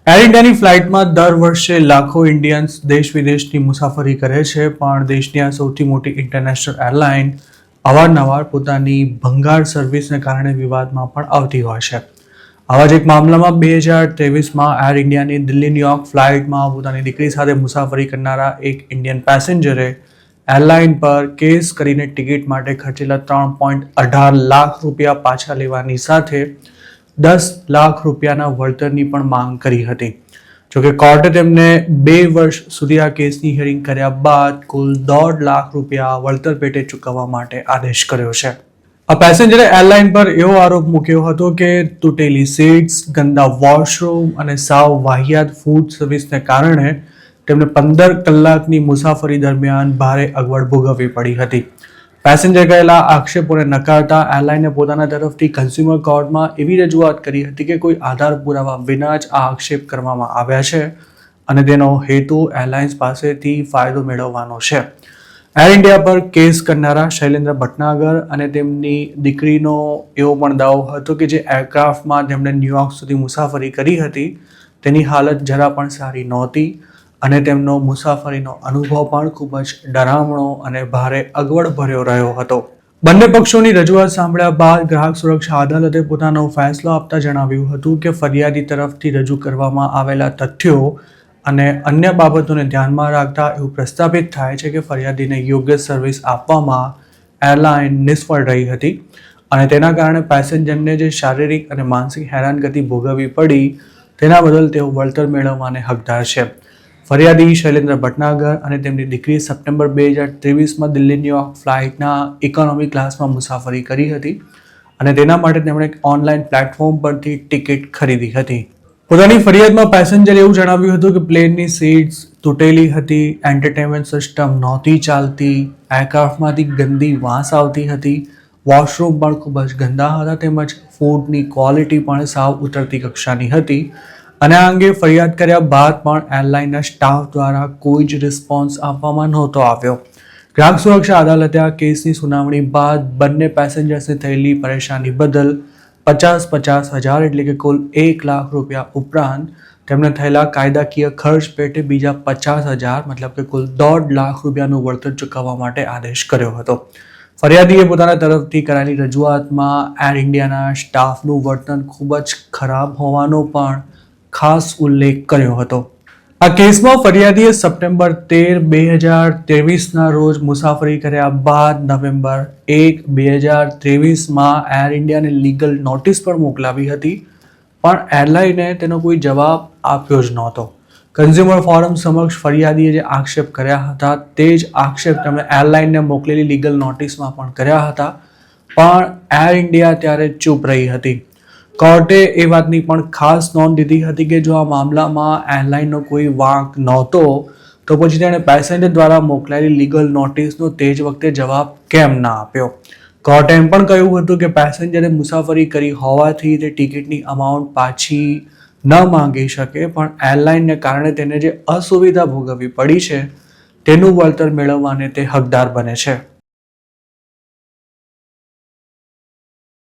Air ઇન્ડિયાની ફ્લાઇટમાં દર વર્ષે લાખો ઇન્ડિયન્સ દેશ વિદેશની મુસાફરી કરે છે, પણ દેશની આ સૌથી મોટી ઇન્ટરનેશનલ એરલાઇન અવારનવાર પોતાની ભંગાર સર્વિસને કારણે વિવાદમાં પણ આવતી હોય છે. આવા જ એક મામલામાં 2023માં એર ઇન્ડિયાની દિલ્હી ન્યુયોર્ક ફ્લાઇટમાં પોતાની દીકરી સાથે મુસાફરી કરનારા એક ઇન્ડિયન પેસેન્જરે એરલાઇન પર કેસ કરીને ટિકિટ માટે ખર્ચેલા 3.18 લાખ રૂપિયા પાછા લેવાની સાથે 10 લાખ રૂપિયાના વળતરની પણ માંગ કરી હતી. જોકે કોર્ટે તેમને 2 વર્ષ સુધી આ કેસની હિયરિંગ કર્યા બાદ કુલ 1.5 લાખ રૂપિયા વળતર પેટે ચૂકવવા માટે આદેશ કર્યો છે. આ પેસેન્જરે એરલાઇન પર એવો આરોપ મૂક્યો હતો કે તૂટેલી સીટ્સ, ગંદા વોશરૂમ અને સાવ વાહિયાત ફૂડ સર્વિસને કારણે તેમને 15 કલાકની મુસાફરી દરમિયાન ભારે અગવડ ભોગવવી પડી હતી. પેસેન્જર કરેલા આક્ષેપોને નકારતા એરલાઇને પોતાના તરફથી કન્ઝ્યુમર કોર્ટમાં એવી રજૂઆત કરી હતી કે કોઈ આધાર પુરાવા વિના જ આ આક્ષેપ કરવામાં આવ્યા છે અને તેનો હેતુ એરલાઇન્સ પાસેથી ફાયદો મેળવવાનો છે. એર ઇન્ડિયા પર કેસ કરનારા શૈલેન્દ્ર ભટનાગર અને તેમની દીકરીનો એવો પણ દાવો હતો કે જે એરક્રાફ્ટમાં તેમણે ન્યુયોર્ક સુધી મુસાફરી કરી હતી તેની હાલત જરા પણ સારી નહોતી અને તેમનો મુસાફરીનો અનુભવ પણ ખૂબ જ ડરામણો અને ભારે અગવડ ભર્યો રહ્યો હતો. બંને પક્ષોની રજૂઆત સાંભળ્યા બાદ ગ્રાહક સુરક્ષા અદાલતે પોતાનો ફેસલો આપતા જણાવ્યું હતું કે ફરિયાદી તરફથી રજૂ કરવામાં આવેલા તથ્યો અને અન્ય બાબતોને ધ્યાનમાં રાખતા એવું પ્રસ્થાપિત થાય છે કે ફરિયાદીને યોગ્ય સર્વિસ આપવામાં એરલાઇન નિષ્ફળ રહી હતી અને તેના કારણે પેસેન્જરને જે શારીરિક અને માનસિક હેરાનગતિ ભોગવવી પડી તેના બદલ તેઓ વળતર મેળવવાને હકદાર છે. ફરિયાદી શૈલેન્દ્ર ભટનાગર અને તેમની દીકરી સપ્ટેમ્બર 2023માં દિલ્હી ન્યુયોર્ક ફ્લાઇટના ઇકોનોમી ક્લાસમાં મુસાફરી કરી હતી અને તેના માટે તેમણે ઓનલાઈન પ્લેટફોર્મ પરથી ટિકિટ ખરીદી હતી. પોતાની ફરિયાદમાં પેસેન્જરે એવું જણાવ્યું હતું કે પ્લેનની સીટ્સ તૂટેલી હતી, એન્ટરટેનમેન્ટ સિસ્ટમ નહોતી ચાલતી, એરક્રાફ્ટમાંથી ગંદી વાસ આવતી હતી, વોશરૂમ પણ ખૂબ જ ગંદા હતા તેમજ ફૂડની ક્વોલિટી પણ સાવ ઉતરતી કક્ષાની હતી અને આ અંગે ફરિયાદ કર્યા બાદ પણ એરલાઇનના સ્ટાફ દ્વારા કોઈ જ રિસ્પોન્સ આપવામાં નહોતો આવ્યો. ગ્રાહક સુરક્ષા અદાલતે આ કેસની સુનાવણી બાદ બંને પેસેન્જર્સને થયેલી પરેશાની બદલ 50,000 એટલે કે કુલ 1 લાખ રૂપિયા ઉપરાંત તેમને થયેલા કાયદાકીય ખર્ચ પેટે બીજા 50,000 મતલબ કે કુલ 1.5 લાખ રૂપિયાનું વળતર ચૂકવવા માટે આદેશ કર્યો હતો. ફરિયાદીએ પોતાના તરફથી કરાયેલી રજૂઆતમાં એર ઇન્ડિયાના સ્ટાફનું વર્તન ખૂબ જ ખરાબ હોવાનો પણ ખાસ ઉલ્લેખ કર્યો હતો. આ કેસમાં ફરિયાદીએ સપ્ટેમ્બર 13, 2023ના રોજ મુસાફરી કર્યા બાદ નવેમ્બર 1, 2023માં એર ઇન્ડિયાને લીગલ નોટિસ પણ મોકલાવી હતી પણ એરલાઇને તેનો કોઈ જવાબ આપ્યો જ નહોતો. કન્ઝ્યુમર ફોરમ સમક્ષ ફરિયાદીએ જે આક્ષેપ કર્યા હતા તે જ આક્ષેપ તેમણે એરલાઇનને મોકલેલી લીગલ નોટિસમાં પણ કર્યા હતા પણ એર ઇન્ડિયા ત્યારે ચૂપ રહી હતી. કોર્ટે એ વાતની પણ ખાસ નોંધ લીધી હતી કે જો આ મામલામાં એરલાઇનનો કોઈ વાંક નહોતો તો પછી તેણે પેસેન્જર દ્વારા મોકલાયેલી લીગલ નોટિસનો તે જ વખતે જવાબ કેમ ના આપ્યો. કોર્ટે એમ પણ કહ્યું હતું કે પેસેન્જરે મુસાફરી કરી હોવાથી તે ટિકિટની અમાઉન્ટ પાછી ન માંગી શકે પણ એરલાઇનને કારણે તેને જે અસુવિધા ભોગવવી પડી છે તેનું વળતર મેળવવાને તે હકદાર બને છે.